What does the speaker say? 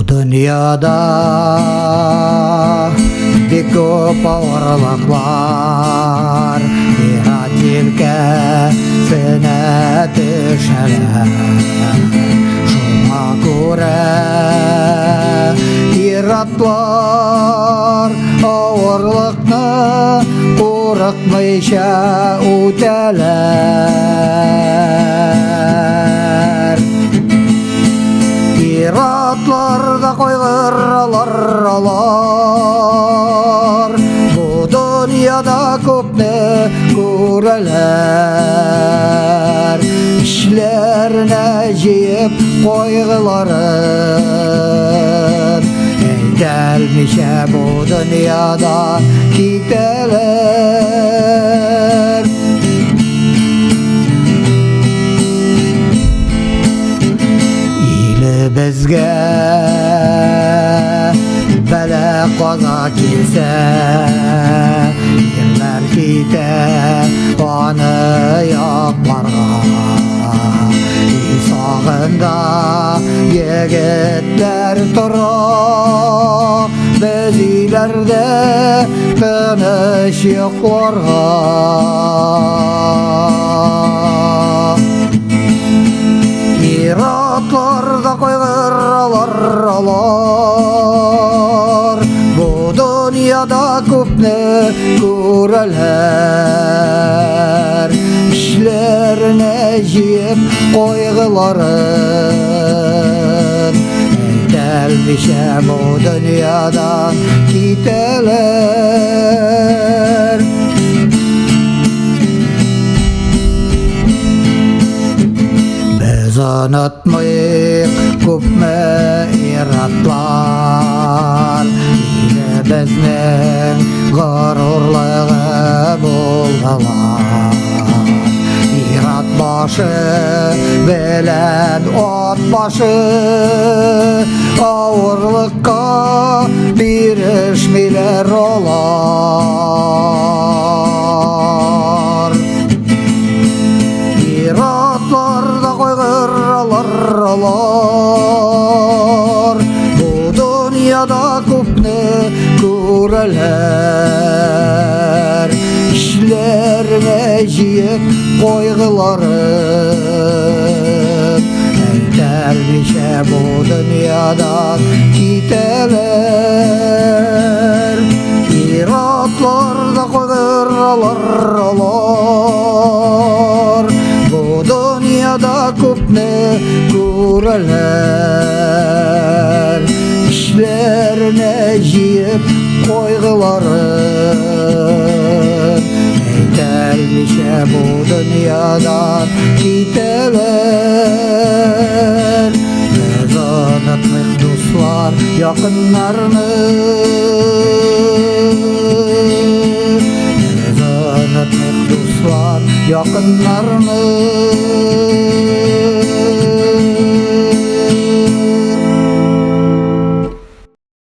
Dünyada bir köp ağırlıklar Nihat ilkesine düşeler Şuna göre iratlar ağırlıkını Bırakmayışa öteler İratlarda koygırlar Bu dünyada köpne göreler İşlerine jeyip koygıların Gelmişe bu dünyada giteler İli bizge bele qaza kelse Yerler kite onu yapmarga İsağında yigitler tura Biz ileride tыныç yoklarga İratlarda koygırlar Bu dünyada köpne göreler İşlerine jeyip koygıların Gelmişe bu dünyadan giteler Biz unutmayık köpme iratlar Yine bizning gururlığı buldular İrat başı bilen ot başı Ağırlıkka birişmiler olar İratlarda koygırlar Bu dünyada köpne göreler İşlerine jeyip koygıların Gelmişe bu dünyadan giteler İratlarda koygırlar Bu dünyada köpne göreler İşlerine jeyip koygıların Gelmişe bu dünyadan giteler Biz unutmayık dostlar yakınlarını Biz unutmayık dostlar yakınlarını